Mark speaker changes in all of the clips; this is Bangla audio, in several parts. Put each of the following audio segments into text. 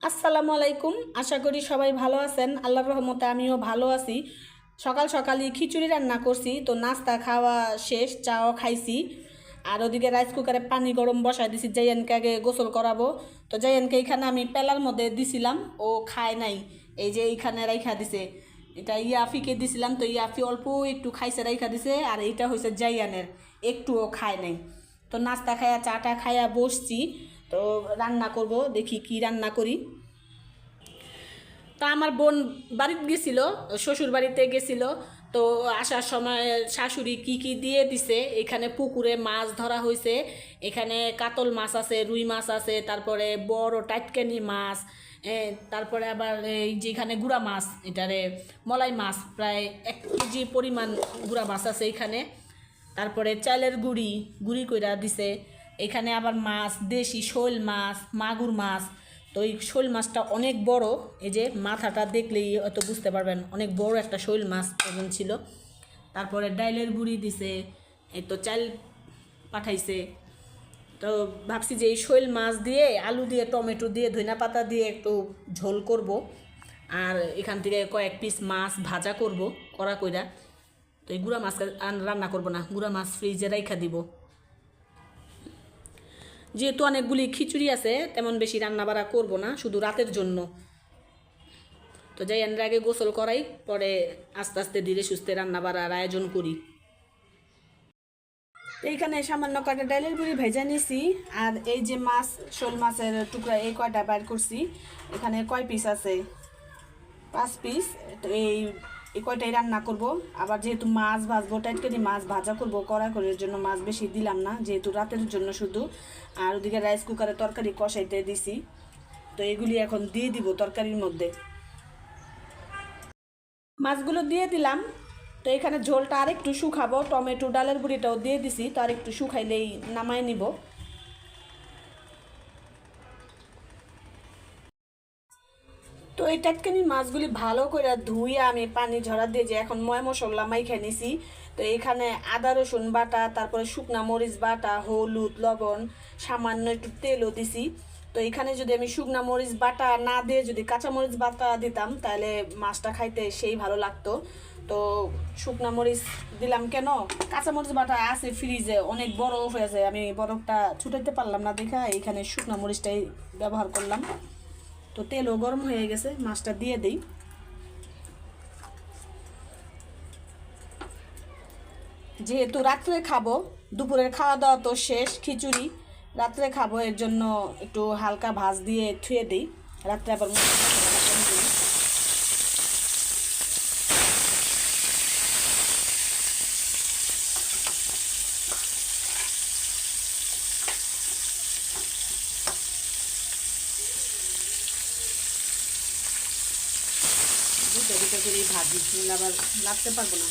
Speaker 1: আসসালামু আলাইকুম। আশা করি সবাই ভালো আছেন। আল্লাহর রহমতে আমিও ভালো আছি। সকাল সকালই খিচুড়ি রান্না করছি, তো নাস্তা খাওয়া শেষ, চাও খাইছি। আর ওদিকে রাইস কুকারে পানি গরম বসাই দিছি, জাইয়ানকে আগে গোসল করাবো। তো জাইয়ানকে এইখানে আমি পেলার মধ্যে দিছিলাম, ও খায় নাই। এই যে এইখানে রাইখা দিছে, এটা ইয়াফিকে দিছিলাম, তো ইয়াফি অল্প একটু খাইছে, রাইখা দিছে। আর এইটা হয়েছে জাইয়ানের, একটুও খায় নাই। তো নাস্তা খায়া চাটা খায়া বসছি। তো রান্না করব, দেখি কি রান্না করি। তা আমার বোন বাড়িতে গেছিল, শ্বশুর বাড়িতে গেছিল। তো আসার সময় শাশুড়ি কি কি দিয়ে দিছে, এখানে পুকুরে মাছ ধরা হয়েছে। এখানে কাতল মাছ আছে, রুই মাছ আছে, তারপরে বড় টাটকানি মাছ, তারপরে আবার এই যেখানে গুড়া মাছ, এটারে মলাই মাছ, প্রায় 1 কেজি পরিমাণ গুড়া মাছ আছে এখানে। তারপরে চালের গুড়ি গুড়ি কইরা দিছে। এখানে আবার মাছ, দেশি শোল মাছ, মাগুর মাছ। তো এই শোল মাছটা অনেক বড়, এই যে মাথাটা দেখলেই হয়তো বুঝতে পারবেন, অনেক বড় একটা শোল মাছ ওজন ছিল। তারপরে ডাইলের গুঁড়ি দিছে, এই তো চাল পাঠাইছে। তো ভাবছি যে এই শোল মাছ দিয়ে আলু দিয়ে টমেটো দিয়ে ধনিয়া পাতা দিয়ে একটু ঝোল করব। আর এখান থেকে কয়েক পিস মাছ ভাজা করব কড়া কইরা। তো এই গুঁড়া মাছ রান্না করব না, গুঁড়া মাছ ফ্রিজে রাইখা দিব। যেহেতু অনেকগুলি খিচুড়ি আছে, তেমন বেশি রান্না বাড়া করবো না, শুধু রাতের জন্য। তো যাই এর আগে গোসল করাই, পরে আস্তে আস্তে ধীরে সুস্থে রান্না বাড়ার আয়োজন করি। এইখানে সামান্য কয়টা ডালের গুঁড়ি ভেজে নিছি। আর এই যে মাছ, শোল মাছের টুকরা এই কয়টা বাইর করছি। এখানে কয় পিস আছে? 5 পিস। তো এই কয়টাই রান্না করব। আবার যেহেতু মাছ ভাজবো, টাটকানি মাছ ভাজা করব, কড়া করার জন্য মাছ বেশি দিলাম না, যেহেতু রাতের জন্য শুধু। আর ওদিকে রাইস কুকারে তরকারি কষাইতে দিছি। তো এগুলি এখন দিয়ে দিব তরকারির মধ্যে। মাছগুলো দিয়ে দিলাম। তো এখানে ঝোলটা আরেকটু শুকাবো, টমেটো ডালের গুঁড়িটাও দিয়ে দিছি, তো আরেকটু শুকাইলেই নামায় নিব। তো এই টাটকানি মাছগুলি ভালো করে ধুয়ে আমি পানি ঝরা দিয়ে যে এখন ময় মশলা মাইখা নিছি। তো এখানে আদা রসুন বাটা, তারপরে শুকনা মরিচ বাটা, হলুদ, লবণ, সামান্য একটু তেলও দিছি। তো এখানে যদি আমি শুকনা মরিচ বাটা না দিয়ে যদি কাঁচা মরিচ বাটা দিতাম, তাহলে মাছটা খাইতে সেই ভালো লাগতো। তো শুকনা মরিচ দিলাম কেন, কাঁচা মরিচ বাটা আছে ফ্রিজে, অনেক বরফ হয়েছে, আমি বরফটা ছুটাইতে পারলাম না দেখা এখানে শুকনা মরিচটাই ব্যবহার করলাম। তো তেলও গরম হয়ে গেছে, মাছটা দিয়ে দিই। যেহেতু রাত্রে খাবো, দুপুরের খাওয়া দাওয়া তো শেষ, খিচুড়ি রাত্রে খাবো, এর জন্য একটু হালকা ভাজ দিয়ে থুয়ে দিই। রাত্রে আবার দুটো দুটো করেই ভাজি, আবার লাগতে পারবো না।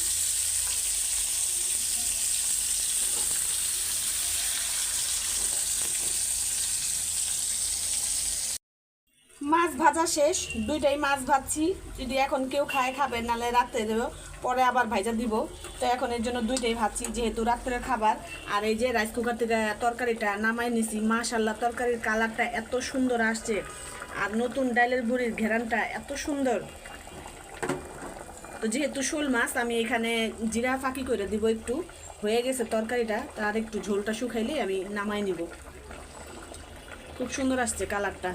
Speaker 1: মাছ ভাজা শেষ, দুইটাই মাছ ভাজছি। যদি এখন কেউ খায় খাবে, নাহলে রাত্রে দেবো, পরে আবার ভাজা দিব। তো এখন এর জন্য দুইটাই ভাজছি, যেহেতু রাত্রের খাবার। আর এই যে রাইস কুকার থেকে তরকারিটা নামাই নিছি, মাশাল্লাহ তরকারির কালারটা এত সুন্দর আসছে। আর নতুন ডালের গুঁড়ির ঘেরানটা এত সুন্দর। তো যেহেতু শোল মাছ, আমি এখানে জিরা ফাঁকি করে দিব একটু। হয়ে গেছে তরকারিটা, তার একটু ঝোলটা শুকাইলে আমি নামাই নিব। খুব সুন্দর আসছে কালারটা।